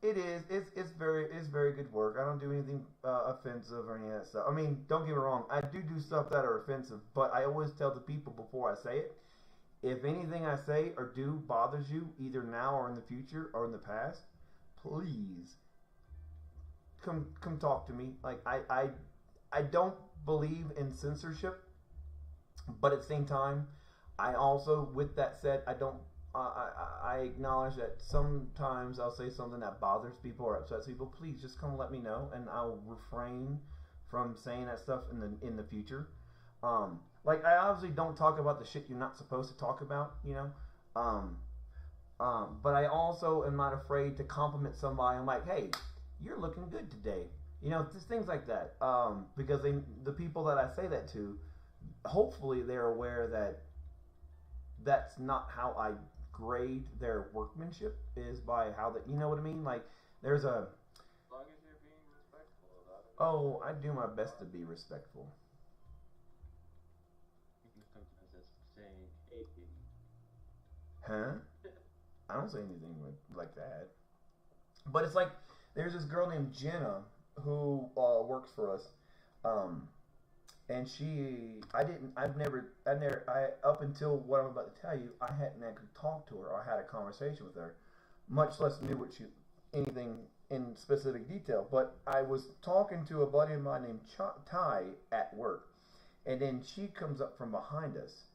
It is. It's very good work. I don't do anything offensive or any of that stuff. I mean, don't get me wrong. I do stuff that are offensive, but I always tell the people before I say it. If anything I say or do bothers you, either now or in the future or in the past, please come talk to me. Like I don't believe in censorship, but at the same time, I also, with that said, I don't. I acknowledge that sometimes I'll say something that bothers people or upsets people. Please just come let me know, and I'll refrain from saying that stuff in the future. Like I obviously don't talk about the shit you're not supposed to talk about, you know. But I also am not afraid to compliment somebody. I'm like, hey, you're looking good today. You know, just things like that. Because the people that I say that to, hopefully they're aware that that's not how I grade their workmanship, is by how that, you know what I mean? Like there's a. As long as you're being respectful about it. Oh, I do my best to be respectful. Sometimes that's saying, hey, Huh? I don't say anything like that. But it's like there's this girl named Jenna who works for us, and up until what I'm about to tell you, I hadn't actually talked to her or had a conversation with her, much less knew anything in specific detail. But I was talking to a buddy of mine named Ty at work, and then she comes up from behind us,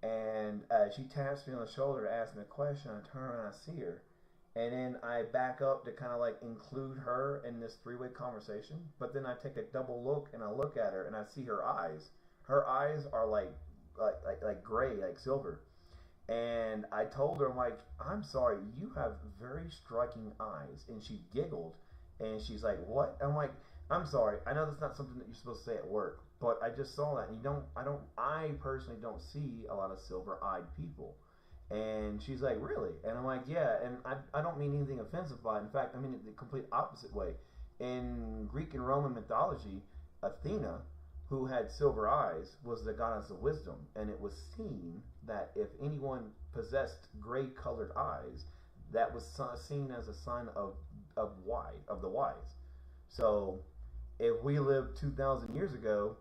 and she taps me on the shoulder to ask me a question. I turn around and I see her, and then I back up to kind of like include her in this three-way conversation. But then I take a double look and I look at her and I see her eyes. Her eyes are like gray, like silver. And I told her, I'm like, I'm sorry, you have very striking eyes. And she giggled and she's like, what? I'm like, I'm sorry, I know that's not something that you're supposed to say at work, but I just saw that. And I personally don't see a lot of silver-eyed people. And she's like, really? And I'm like, yeah. And I don't mean anything offensive by it. In fact, I mean it the complete opposite way. In Greek and Roman mythology, Athena, who had silver eyes, was the goddess of wisdom. And it was seen that if anyone possessed gray-colored eyes, that was seen as a sign of the wise. So if we lived 2,000 years ago,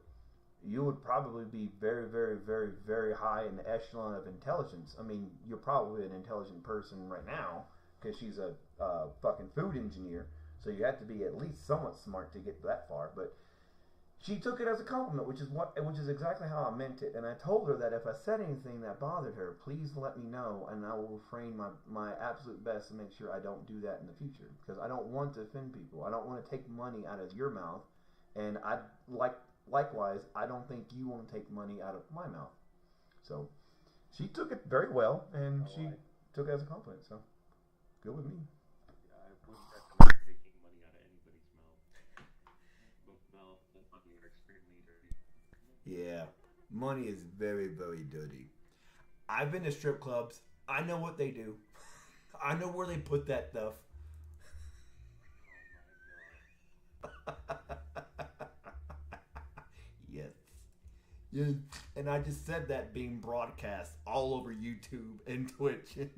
you would probably be very, very, very, very high in the echelon of intelligence. I mean, you're probably an intelligent person right now because she's a fucking food engineer. So you have to be at least somewhat smart to get that far. But she took it as a compliment, which is exactly how I meant it. And I told her that if I said anything that bothered her, please let me know, and I will refrain my absolute best to make sure I don't do that in the future, because I don't want to offend people. I don't want to take money out of your mouth, and likewise, I don't think you want to take money out of my mouth. So she took it very well, and she took it as a compliment. So good with me. Yeah, I wouldn't recommend taking money out of anybody's mouth. Both mouth and money are extremely dirty. Yeah, money is very, very dirty. I've been to strip clubs. I know what they do. I know where they put that stuff. Oh my god. Yes. And I just said that being broadcast all over YouTube and Twitch. That's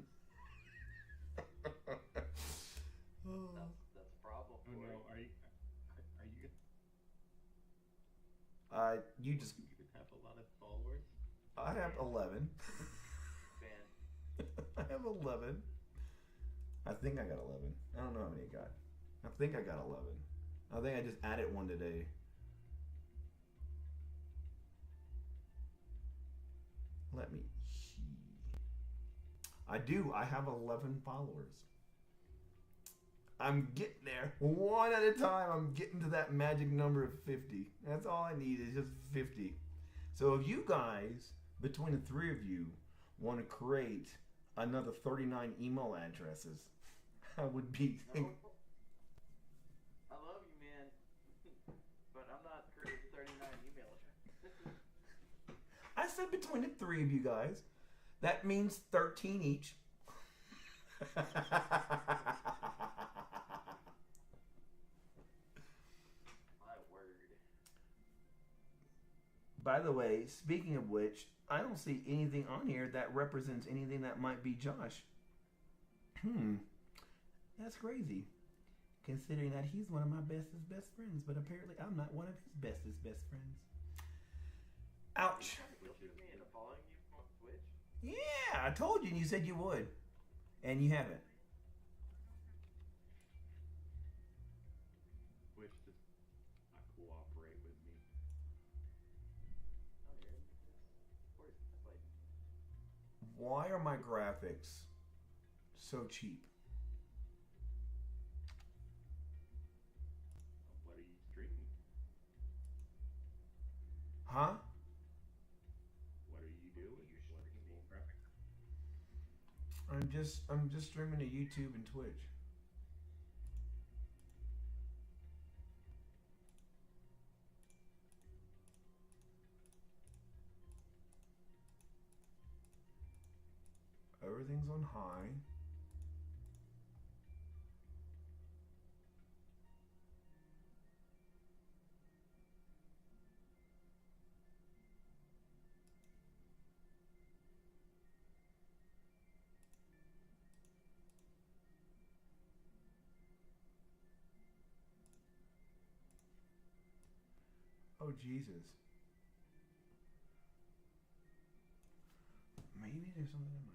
a problem. Oh no, are you You just. You have a lot of followers. I have 11. Fan. I have 11. I think I got 11. I don't know how many I got. I think I got 11. I think I just added one today. Let me see. I do. I have 11 followers. I'm getting there. One at a time. I'm getting to that magic number of 50. That's all I need is just 50. So if you guys, between the three of you, want to create another 39 email addresses, I would be... No. I love you, man. But I'm not creating 39 email addresses. I said between the three of you guys. That means 13 each. My word. By the way, speaking of which, I don't see anything on here that represents anything that might be Josh. That's crazy. considering that he's one of my bestest best friends, but apparently I'm not one of his bestest best friends. Ouch. Me into following you on Twitch? Yeah, I told you and you said you would. And you haven't. Twitch does not cooperate with me. Oh, you're into this? Of course, that's like... Why are my graphics so cheap? What are you streaming? Huh? What are you doing? What's the graphic? I'm just streaming to YouTube and Twitch. Everything's on high. Oh, Jesus. Maybe there's something in my